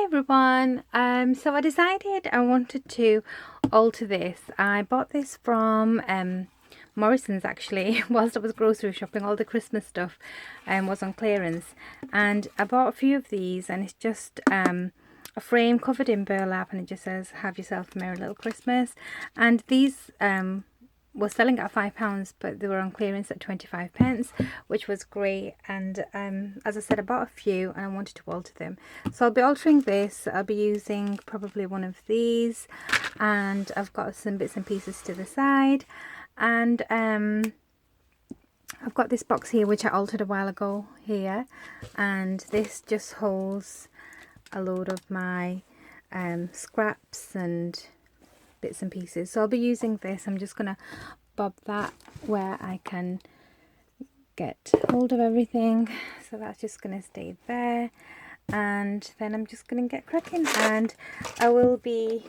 everyone. So I decided I wanted to alter this. I bought this from Morrison's actually whilst I was grocery shopping. All the Christmas stuff was on clearance, and I bought a few of these, and it's just a frame covered in burlap, and it just says "Have yourself a merry little Christmas." And these were selling at £5, but they were on clearance at 25p, which was great. And as I said, I bought a few and I wanted to alter them, so I'll be altering this. I'll be using probably one of these, and I've got some bits and pieces to the side, and I've got this box here which I altered a while ago here, and this just holds a load of my scraps and bits and pieces. So I'll be using this. I'm just gonna bob that where I can get hold of everything, so that's just gonna stay there, and then I'm just gonna get cracking, and I will be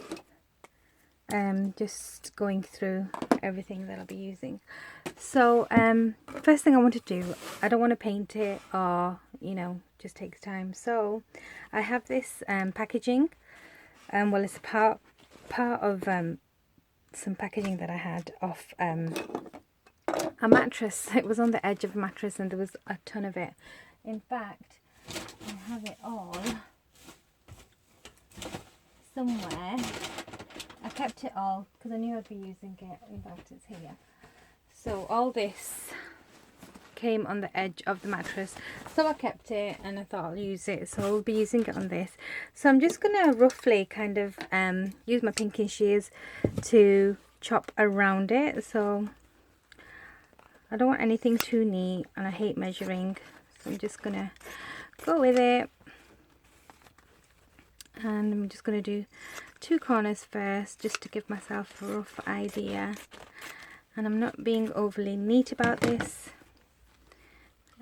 just going through everything that I'll be using. So first thing I want to do, I don't want to paint it, or just takes time. So I have this packaging, well, it's a part of some packaging that I had off a mattress. It was on the edge of a mattress and there was a ton of it. In fact, I have it all somewhere. I kept it all because I knew I'd be using it. In fact, it's here. So all this came on the edge of the mattress, so I kept it and I thought I'll use it, so I'll be using it on this. So I'm just gonna roughly kind of use my pinking shears to chop around it. So I don't want anything too neat, and I hate measuring, so I'm just gonna go with it. And I'm just gonna do two corners first, just to give myself a rough idea, and I'm not being overly neat about this.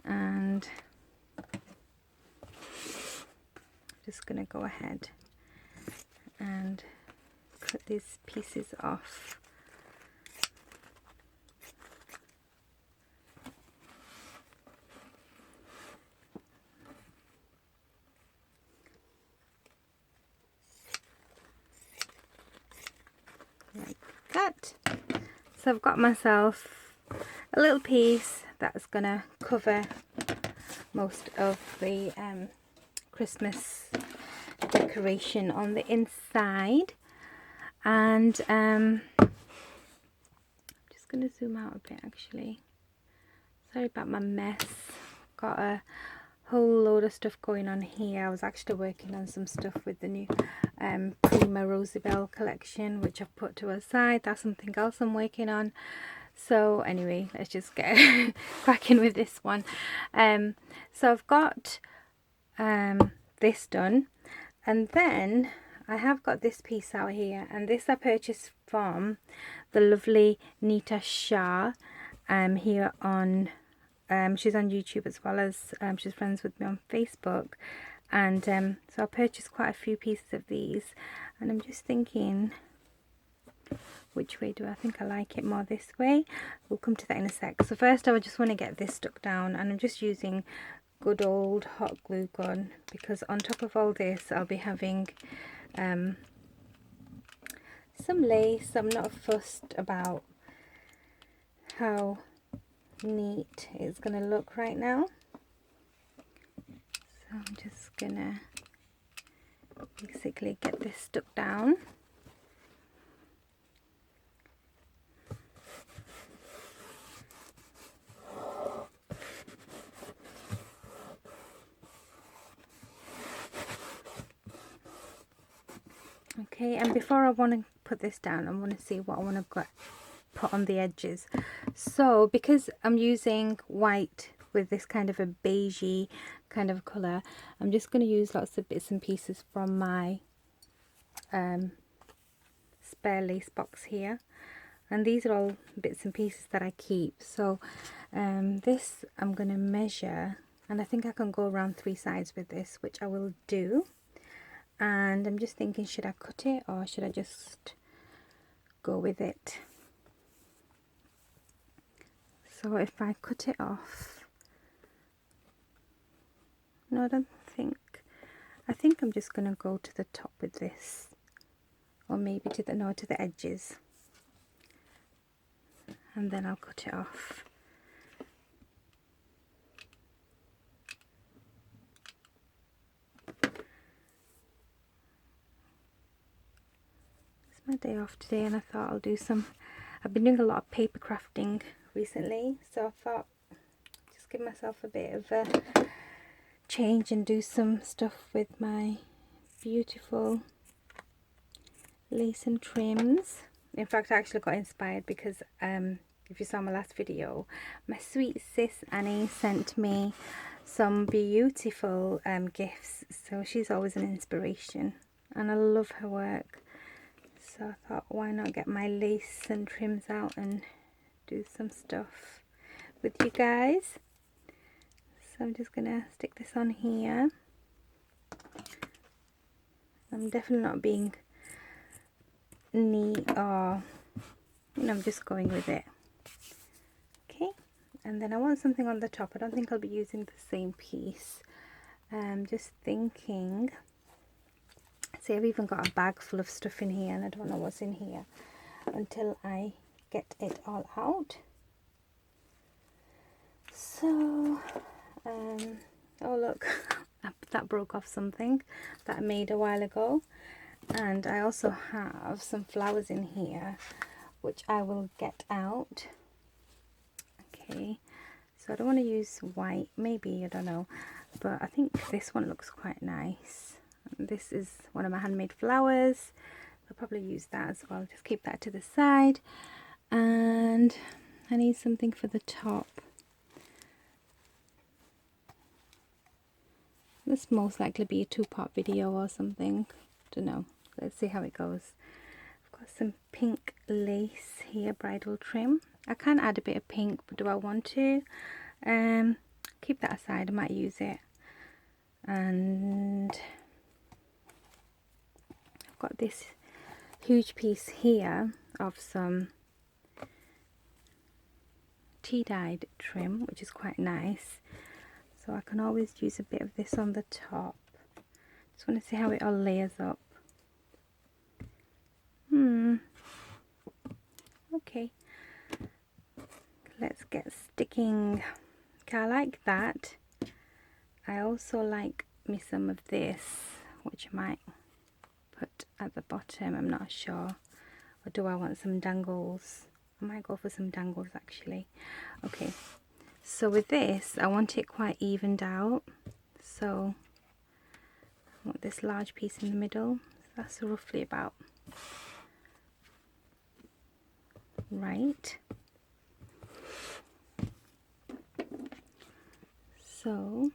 And just gonna go ahead and cut these pieces off. Like that. So I've got myself a little piece that's gonna cover most of the Christmas decoration on the inside, and I'm just gonna zoom out a bit actually. Sorry about my mess. Got a whole load of stuff going on here. I was actually working on some stuff with the new Prima Rosabelle collection, which I've put to a side. That's something else I'm working on. So anyway, let's just get cracking with this one. So I've got this done, and then I have got this piece out here, and this I purchased from the lovely Nita Shah here on she's on YouTube, as well as she's friends with me on Facebook. And so I purchased quite a few pieces of these, and I'm just thinking, which way do I think I like it more? This way. We'll come to that in a sec. So first I just want to get this stuck down, and I'm just using good old hot glue gun, because on top of all this I'll be having some lace. I'm not fussed about how neat it's gonna look right now, so I'm just gonna basically get this stuck down. Okay, and before I want to put this down, I want to see what I want to put on the edges. So because I'm using white with this kind of a beigey kind of colour, I'm just going to use lots of bits and pieces from my spare lace box here, and these are all bits and pieces that I keep. So this I'm going to measure, and I think I can go around 3 sides with this, which I will do. And I'm just thinking, should I cut it or should I just go with it? So if I cut it off, no, I think I'm just going to go to the top with this, or maybe to the edges, and then I'll cut it off. It's my day off today, and I thought I'll do some. I've been doing a lot of paper crafting recently, so I thought just give myself a bit of a change and do some stuff with my beautiful lace and trims. In fact, I actually got inspired because if you saw my last video, my sweet sis Annie sent me some beautiful gifts, so she's always an inspiration and I love her work. So I thought, why not get my lace and trims out and do some stuff with you guys. So I'm just gonna stick this on here. I'm definitely not being neat, or I'm just going with it. Okay, and then I want something on the top. I don't think I'll be using the same piece. Just thinking. See, I've even got a bag full of stuff in here, and I don't know what's in here until I get it all out. So oh look, that broke off something that I made a while ago. And I also have some flowers in here, which I will get out. Okay, so I don't want to use white, maybe, I don't know, but I think this one looks quite nice. This is one of my handmade flowers. I'll probably use that as well. Just keep that to the side. And I need something for the top. This most likely be a two-part video or something. Don't know. Let's see how it goes. I've got some pink lace here, bridal trim. I can add a bit of pink, but do I want to? Keep that aside. I might use it. And I've got this huge piece here of some tea-dyed trim, which is quite nice. So I can always use a bit of this on the top. Just want to see how it all layers up. Okay, let's get sticking. Okay, I like that. I also like me some of this, which I might put at the bottom. I'm not sure. Or do I want some dangles? I might go for some dangles actually. Okay, so with this, I want it quite evened out. So I want this large piece in the middle. So that's roughly about right. So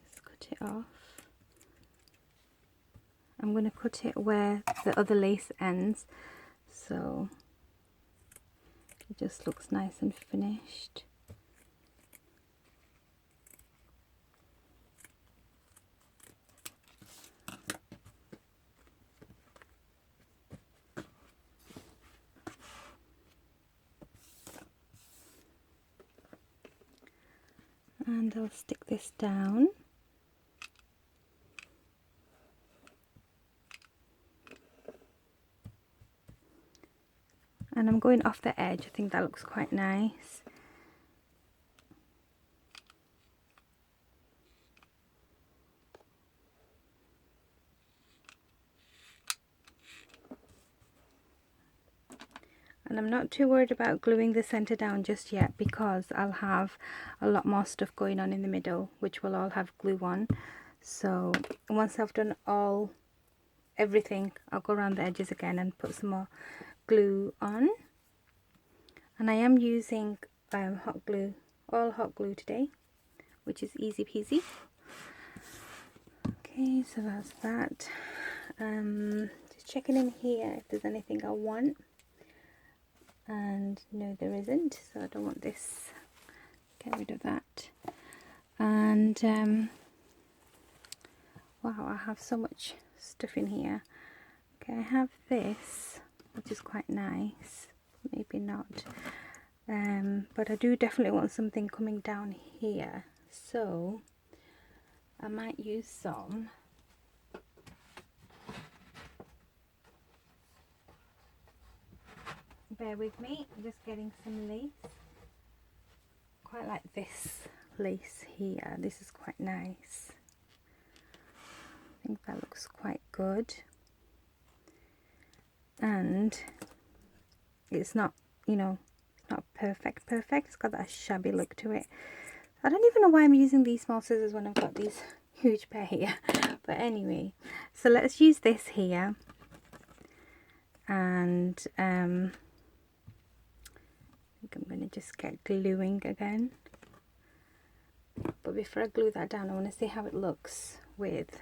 just cut it off. I'm going to cut it where the other lace ends, so it just looks nice and finished. And I'll stick this down. And I'm going off the edge. I think that looks quite nice. And I'm not too worried about gluing the center down just yet, because I'll have a lot more stuff going on in the middle, which will all have glue on. So once I've done everything, I'll go around the edges again and put some more glue on. And I am using hot glue, all hot glue today, which is easy peasy. Okay, so that's that. Just checking in here if there's anything I want. And no, there isn't, so I don't want this. Get rid of that. And wow, I have so much stuff in here. Okay, I have this, which is quite nice. Maybe not, but I do definitely want something coming down here, so I might use some bear with me. I'm just getting some lace. Quite like this lace here. This is quite nice. I think that looks quite good. And it's not, you know, it's not perfect. It's got that shabby look to it. I don't even know why I'm using these small scissors when I've got these huge pair here. But anyway, so let's use this here. And I think I'm going to just get gluing again. But before I glue that down, I want to see how it looks with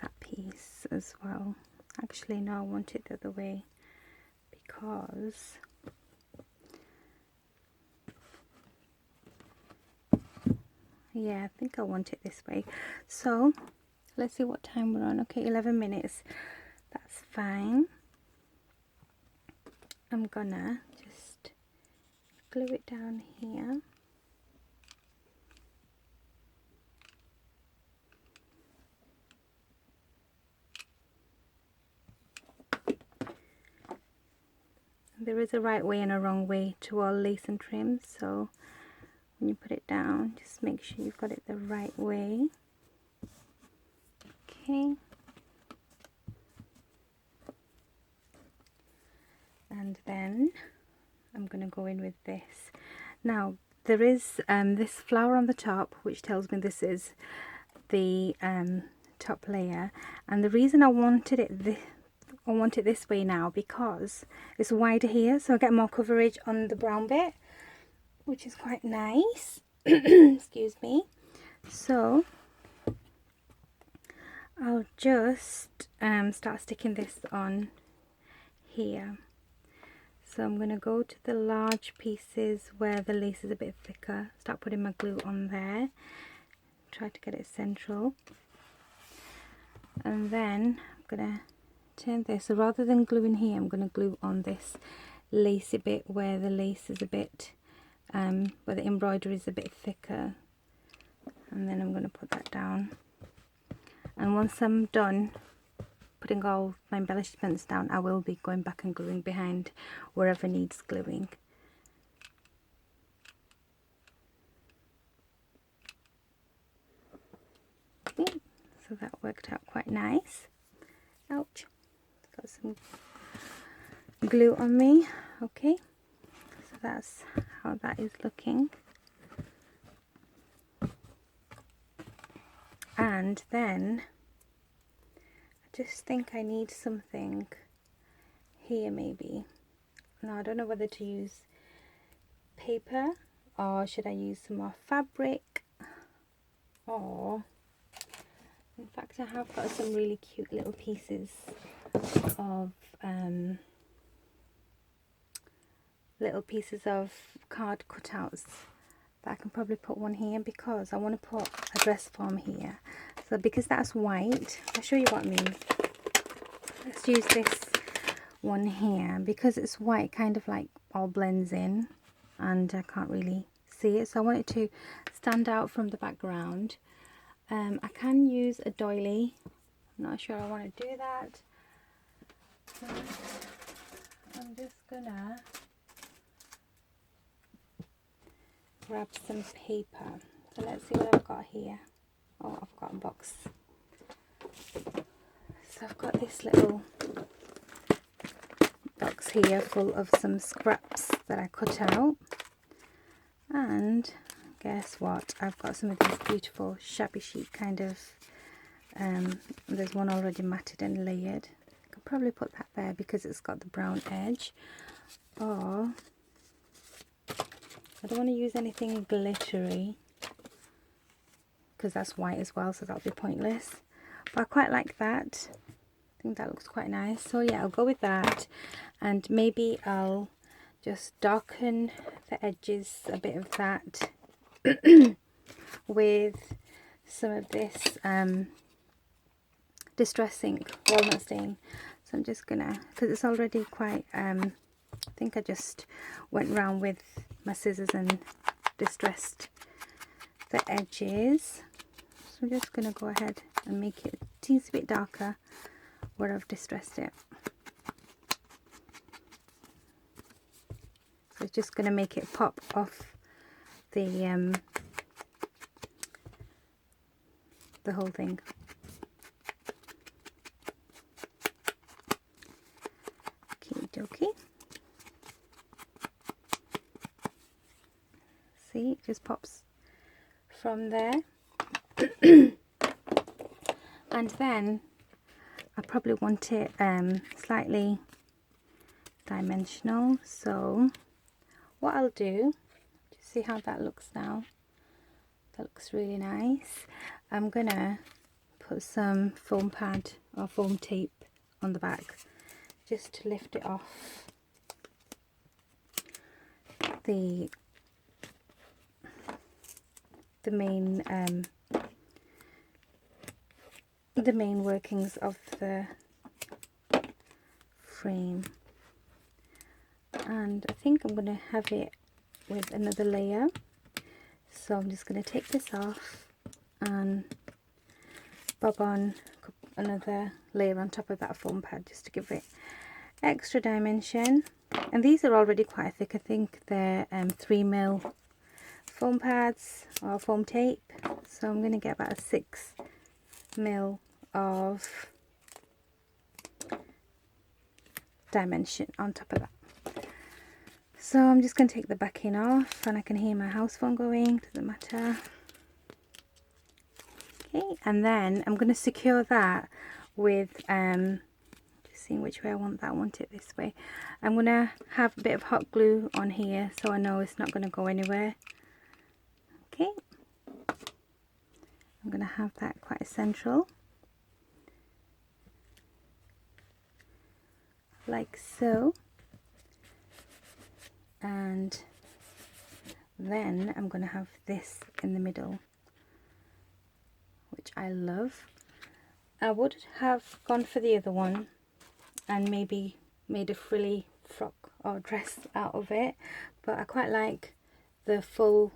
that piece as well. Actually, no, I want it the other way because yeah, I think I want it this way. So let's see what time we're on. Okay, 11 minutes. That's fine. I'm gonna just glue it down here. There is a right way and a wrong way to all lace and trims, so when you put it down, just make sure you've got it the right way. Okay. And then I'm going to go in with this. Now there is this flower on the top which tells me this is the top layer, and the reason I wanted it this way now because it's wider here, so I get more coverage on the brown bit, which is quite nice. Excuse me. So I'll just start sticking this on here. So I'm going to go to the large pieces where the lace is a bit thicker, start putting my glue on there, try to get it central, and then I'm going to turn this. So rather than gluing here, I'm going to glue on this lacy bit where the lace is a bit, where the embroidery is a bit thicker, and then I'm going to put that down. And once I'm done putting all my embellishments down, I will be going back and gluing behind wherever needs gluing. Okay, so that worked out quite nice. Ouch, got some glue on me. Okay, so that's how that is looking. And then I just think I need something here maybe. Now I don't know whether to use paper or should I use some more fabric, or in fact I have got some really cute little pieces of card cutouts that I can probably put one here, because I want to put a dress form here. So because that's white, I'll show you what I mean. Let's use this one here because it's white, kind of like all blends in and I can't really see it, so I want it to stand out from the background. I can use a doily. I'm not sure I want to do that. So I'm just gonna grab some paper. So let's see what I've got here. Oh, I've got a box. So I've got this little box here full of some scraps that I cut out, and guess what, I've got some of these beautiful shabby chic kind of there's one already matted and layered. I could probably put that there because it's got the brown edge, or I don't want to use anything glittery because that's white as well, so that'll be pointless, but I quite like that. I think that looks quite nice, so yeah, I'll go with that. And maybe I'll just darken the edges a bit of that with some of this Distress ink walnut stain. So I'm just gonna, because it's already quite I think I just went round with my scissors and distressed the edges, so I'm just gonna go ahead and make it a teensy bit darker where I've distressed it. it's just going to make it pop off the whole thing. Okie dokie. See, it just pops from there. And then I probably want it slightly dimensional, so what I'll do, just see how that looks now. That looks really nice. I'm gonna put some foam pad or foam tape on the back just to lift it off the main workings of the frame. And I think I'm going to have it with another layer, so I'm just going to take this off and bob on another layer on top of that foam pad just to give it extra dimension. And these are already quite thick. I think they're 3mm foam pads or foam tape, so I'm going to get about a 6mm of dimension on top of that. So I'm just going to take the backing off, and I can hear my house phone going, doesn't matter. Okay, and then I'm going to secure that with just seeing which way I want that. I want it this way. I'm going to have a bit of hot glue on here so I know it's not going to go anywhere. Okay, I'm going to have that quite central, like so. And then I'm going to have this in the middle, which I love. I would have gone for the other one and maybe made a frilly frock or dress out of it, but I quite like the full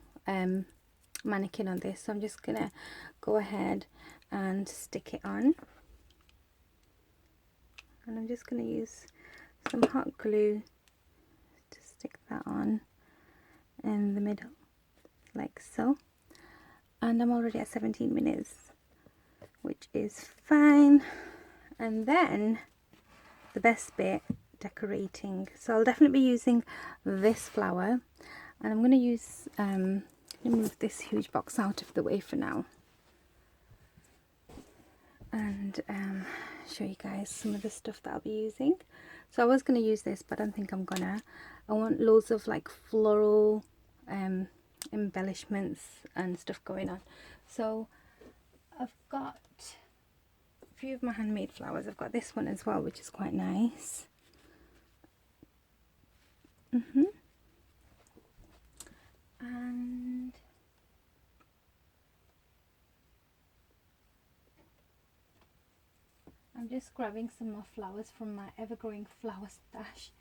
mannequin on this, so I'm just gonna go ahead and stick it on. And I'm just gonna use some hot glue to stick that on in the middle, like so. And I'm already at 17 minutes, which is fine. And then the best bit, decorating. So I'll definitely be using this flower, and I'm going to use let me move this huge box out of the way for now, and show you guys some of the stuff that I'll be using. So I was going to use this, but I don't think I'm gonna. I want loads of like floral embellishments and stuff going on. So I've got a few of my handmade flowers. I've got this one as well, which is quite nice. And I'm just grabbing some more flowers from my ever-growing flower stash.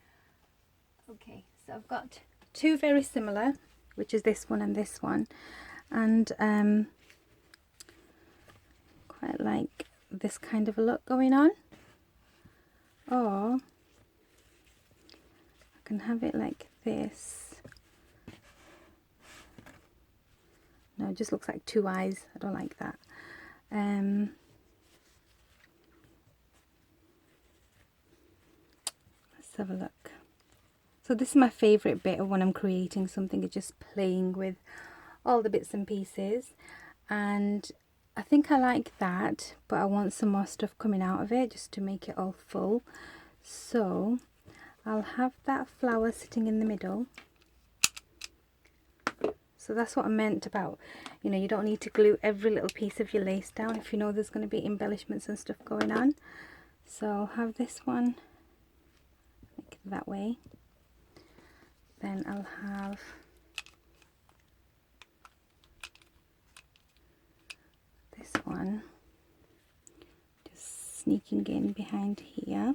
Okay, so I've got two very similar, which is this one and this one, and quite like this kind of a look going on. Or I can have it like this. No, it just looks like two eyes. I don't like that. Let's have a look. So this is my favourite bit of when I'm creating something, is just playing with all the bits and pieces. And I think I like that, but I want some more stuff coming out of it just to make it all full. So I'll have that flower sitting in the middle. So that's what I meant about, you know, you don't need to glue every little piece of your lace down if you know there's going to be embellishments and stuff going on. So I'll have this one like that way. Then I'll have this one just sneaking in behind here.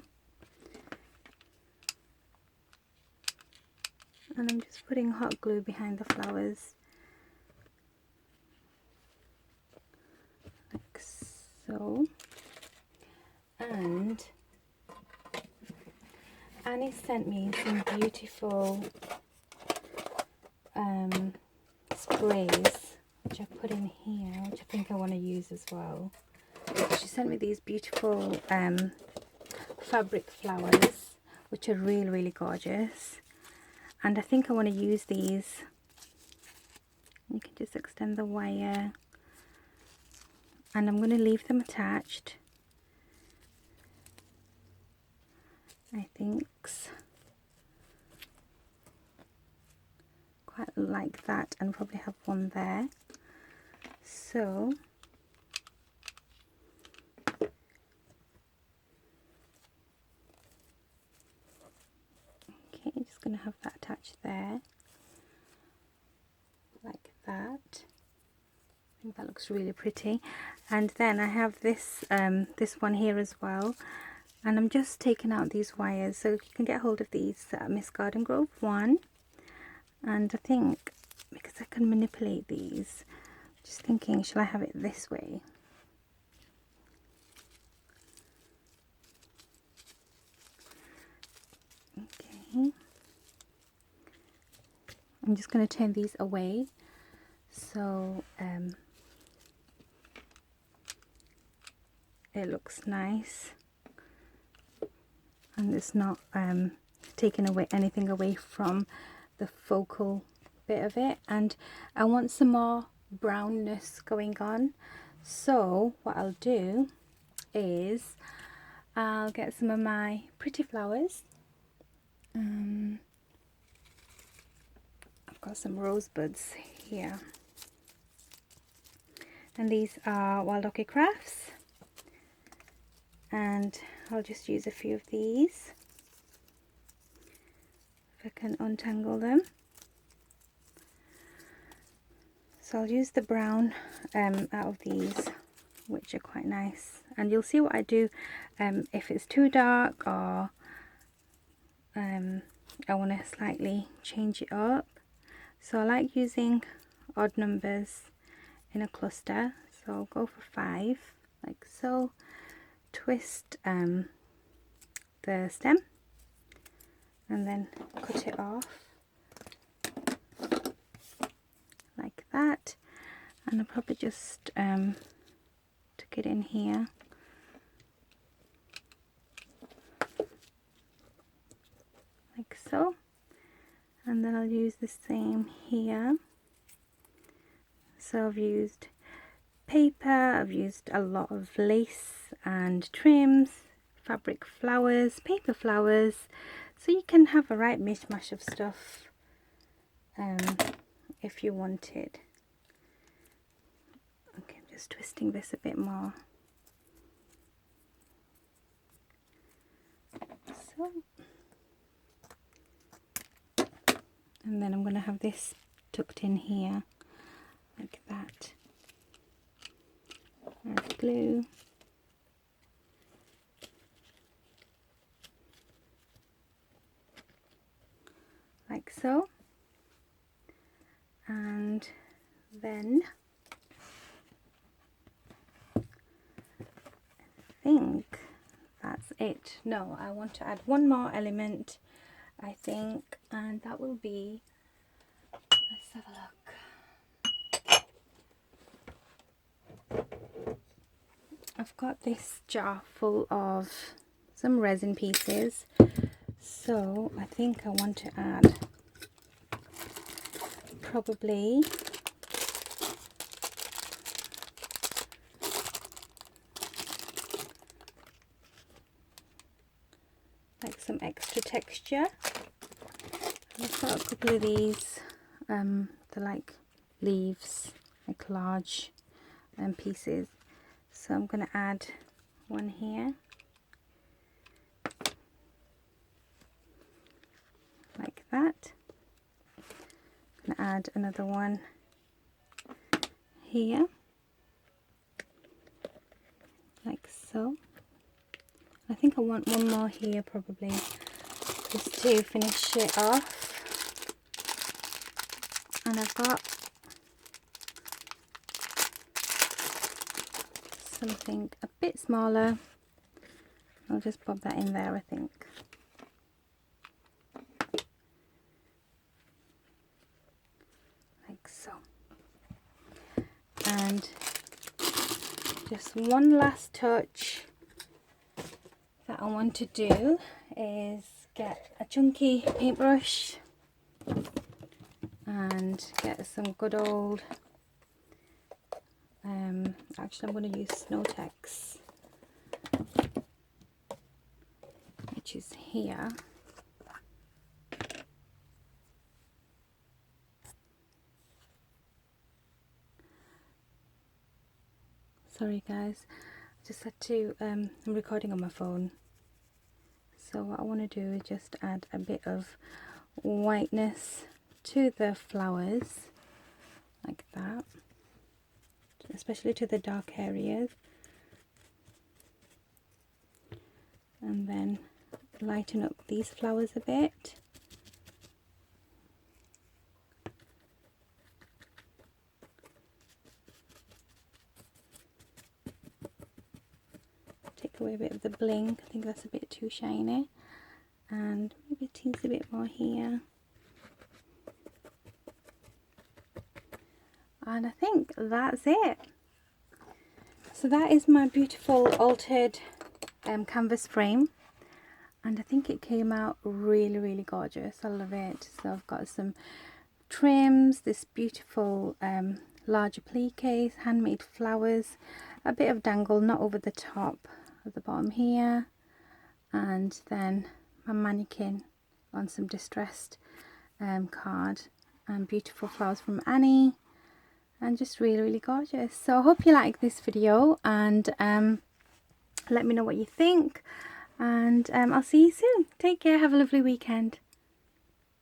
And I'm just putting hot glue behind the flowers, like so. And Annie sent me some beautiful grays, which I put in here, which I think I want to use as well. She sent me these beautiful fabric flowers, which are really, really gorgeous. And I think I want to use these. You can just extend the wire. And I'm going to leave them attached. I think quite like that, and probably have one there. So okay, just going to have that attached there like that. I think that looks really pretty. And then I have this this one here as well, and I'm just taking out these wires. So if you can get hold of these, Miss Garden Grove one. And I think because I can manipulate these, just thinking, shall I have it this way? Okay, I'm just going to turn these away, so it looks nice, and it's not taking away anything away from the focal bit of it. And I want some more brownness going on, so what I'll do is I'll get some of my pretty flowers. I've got some rosebuds here, and these are Wild Orchid Crafts, and I'll just use a few of these if I can untangle them. So I'll use the brown out of these, which are quite nice, and you'll see what I do if it's too dark, or I want to slightly change it up. So I like using odd numbers in a cluster, so I'll go for 5 like so. Twist the stem and then cut it off like that, and I'll probably just tuck it in here like so, and then I'll use the same here. So I've used paper, I've used a lot of lace and trims, fabric flowers, paper flowers, so you can have a right mishmash of stuff if you wanted. Okay, I'm just twisting this a bit more. So, and then I'm going to have this tucked in here like that. Add glue. Like so. And then I think that's it. No, I want to add one more element, I think, and that will be, let's have a look. I've got this jar full of some resin pieces, so I think I want to add probably like some extra texture. I've got a couple of these, they're like leaves, like large pieces. So I'm going to add one here, like that. I'm going to add another one here, like so. I think I want one more here probably, just to finish it off. And I've got something a bit smaller. I'll just pop that in there, I think. Like so. And just one last touch that I want to do is get a chunky paintbrush and get some good old actually I'm going to use Snowtex, which is here. Sorry guys, I just had to I'm recording on my phone, so what I want to do is just add a bit of whiteness to the flowers like that, especially to the dark areas, and then lighten up these flowers a bit. Take away a bit of the bling, I think that's a bit too shiny, and maybe a teensy bit more here. And I think that's it. So that is my beautiful altered canvas frame, and I think it came out really gorgeous. I love it. So I've got some trims, this beautiful large appliques, handmade flowers, a bit of dangle, not over the top, at the bottom here, and then my mannequin on some distressed card, and beautiful flowers from Annie, and just really gorgeous. So I hope you like this video, and let me know what you think, and I'll see you soon. Take care, have a lovely weekend.